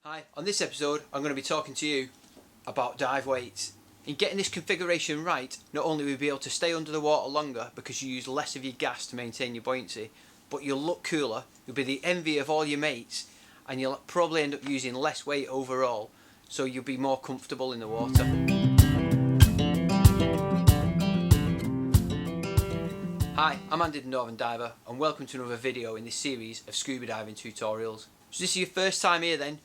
Hi, on this episode I'm going to be talking to you about dive weights. In getting this configuration right, not only will you be able to stay under the water longer because you use less of your gas to maintain your buoyancy, but you'll look cooler, you'll be the envy of all your mates, and you'll probably end up using less weight overall, so you'll be more comfortable in the water. Hi, I'm Andy the Northern Diver, and welcome to another video in this series of scuba diving tutorials. So this is your first time here then,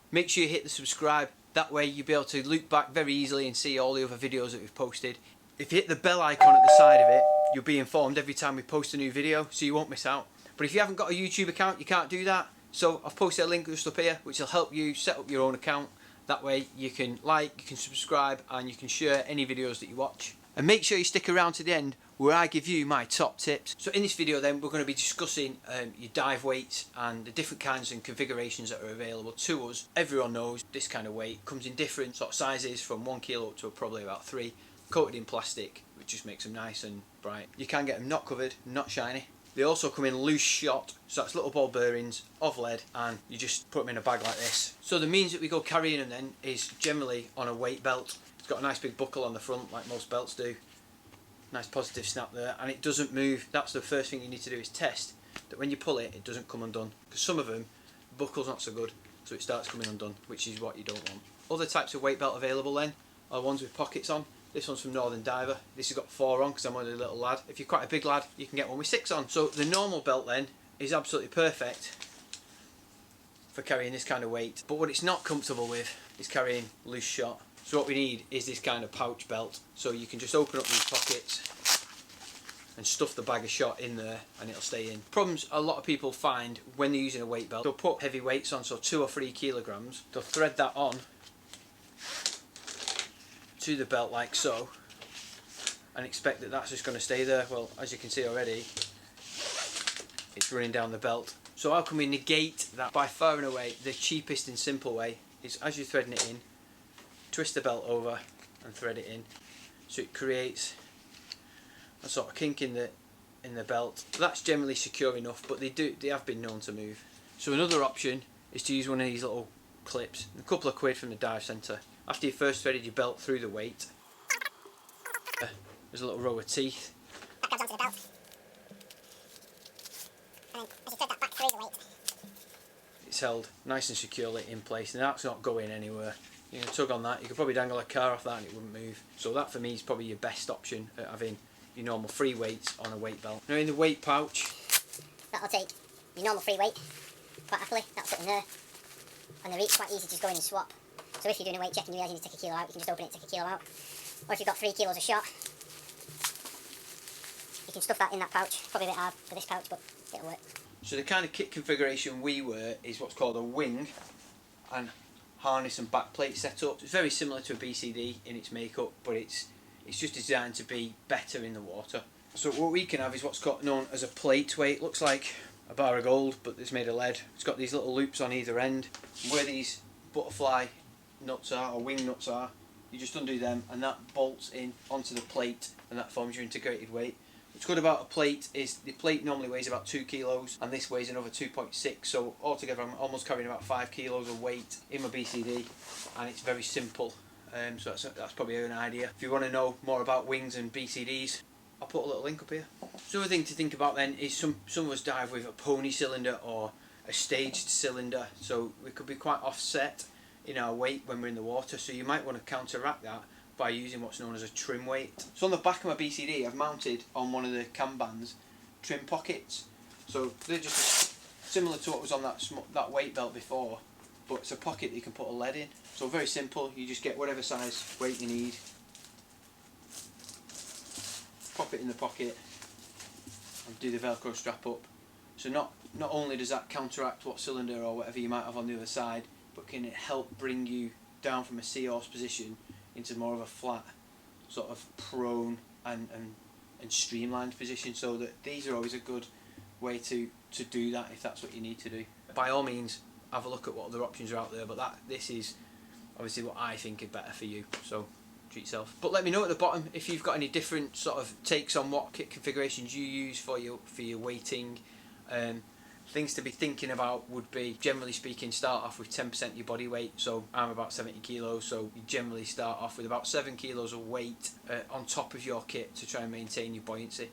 make sure you hit the subscribe, that way you'll be able to look back very easily and see all the other videos that we've posted. If you hit the bell icon at the side of it, you'll be informed every time we post a new video, so you won't miss out. But if you haven't got a YouTube account, you can't do that, so I've posted a link just up here which will help you set up your own account. That way you can like, you can subscribe, and you can share any videos that you watch. And make sure you stick around to the end where I give you my top tips. So in this video then we're going to be discussing your dive weights and the different kinds and configurations that are available to us. Everyone knows this kind of weight comes in different sort of sizes from 1 kilo up to probably about 3, coated in plastic, which just makes them nice and bright. You can get them not covered, not shiny. They also come in loose shot, so that's little ball bearings of lead, and you just put them in a bag like this. So the means that we go carrying them then is generally on a weight belt. It's got a nice big buckle on the front like most belts do. Nice positive snap there, and it doesn't move. That's the first thing you need to do, is test that when you pull it, it doesn't come undone. Because some of them, the buckle's not so good, so it starts coming undone, which is what you don't want. Other types of weight belt available then are ones with pockets on. This one's from Northern Diver. This has got 4 on because I'm only a little lad. If you're quite a big lad, you can get one with 6 on. So the normal belt then is absolutely perfect for carrying this kind of weight. But what it's not comfortable with is carrying loose shot. So what we need is this kind of pouch belt, so you can just open up these pockets and stuff the bag of shot in there and it'll stay in. Problems a lot of people find when they're using a weight belt, they'll put heavy weights on, so 2 or 3 kilograms, they'll thread that on to the belt like so and expect that that's just going to stay there. Well, as you can see already, it's running down the belt. So how can we negate that? By far and away the cheapest and simple way is, as you're threading it in, twist the belt over and thread it in, so it creates a sort of kink in the belt. That's generally secure enough, but they have been known to move. So another option is to use one of these little clips, a couple of quid from the dive centre. After you first threaded your belt through the weight, there's a little row of teeth that goes onto the belt, and then as you thread that back through the weight, it's held nice and securely in place, and that's not going anywhere. You can tug on that, you could probably dangle a car off that and it wouldn't move. So that for me is probably your best option at having your normal free weights on a weight belt. Now in the weight pouch, that'll take your normal free weight quite happily, that'll sit in there, and the reach quite easy to just go in and swap. So if you're doing a weight check and you realise you need to take a kilo out, you can just open it and take a kilo out. Or if you've got 3 kilos of shot, you can stuff that in that pouch. Probably a bit hard for this pouch, but it'll work. so the kind of kit configuration we wear is what's called a wing and harness and back plate setup. It's very similar to a BCD in its makeup, but it's just designed to be better in the water. So what we can have is what's known as a plate weight. It looks like a bar of gold, but it's made of lead. It's got these little loops on either end. Where these butterfly nuts are, or wing nuts are, you just undo them and that bolts in onto the plate, and that forms your integrated weight. What's good about a plate is the plate normally weighs about 2 kilos and this weighs another 2.6, so altogether I'm almost carrying about 5 kilos of weight in my BCD, and it's very simple. So that's probably an idea. If you want to know more about wings and BCDs, I'll put a little link up here. So another thing to think about then is some of us dive with a pony cylinder or a staged cylinder, so we could be quite offset in our weight when we're in the water, so you might want to counteract that by using what's known as a trim weight. So on the back of my BCD I've mounted on one of the cam bands trim pockets, so they're just similar to what was on that weight belt before, but it's a pocket that you can put a lead in. So very simple, you just get whatever size weight you need, pop it in the pocket and do the velcro strap up. So not only does that counteract what cylinder or whatever you might have on the other side, but can it help bring you down from a seahorse position into more of a flat, sort of prone and streamlined position, so that these are always a good way to do that if that's what you need to do. By all means have a look at what other options are out there, but this is obviously what I think is better for you, so treat yourself. But let me know at the bottom if you've got any different sort of takes on what kit configurations you use for your weighting. Things to be thinking about would be, generally speaking, start off with 10% of your body weight. So I'm about 70 kilos, so you generally start off with about 7 kilos of weight on top of your kit to try and maintain your buoyancy.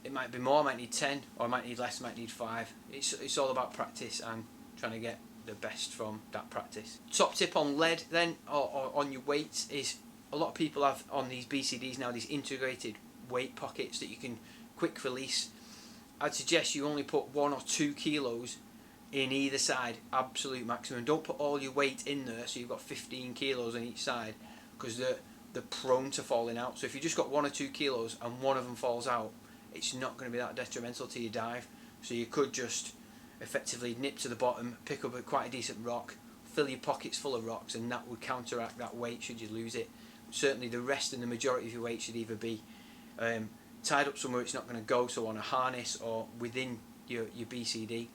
It might be more, I might need 10, or I might need less, I might need 5. It's all about practice and trying to get the best from that practice. Top tip on lead then, or on your weights, is a lot of people have on these BCDs now these integrated weight pockets that you can quick release. I'd suggest you only put 1 or 2 kilos in either side, absolute maximum. Don't put all your weight in there so you've got 15 kilos on each side, because they're prone to falling out. So if you just got 1 or 2 kilos and one of them falls out, it's not going to be that detrimental to your dive. So you could just effectively nip to the bottom, pick up quite a decent rock, fill your pockets full of rocks, and that would counteract that weight should you lose it. Certainly the rest and the majority of your weight should either be tied up somewhere it's not going to go, so on a harness or within your BCD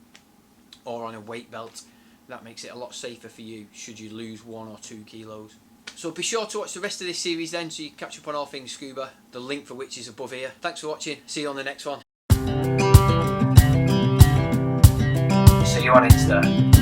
or on a weight belt. That makes it a lot safer for you should you lose 1 or 2 kilos. So be sure to watch the rest of this series then, so you can catch up on all things scuba, the link for which is above here. Thanks for watching, see you on the next one. See you on Insta.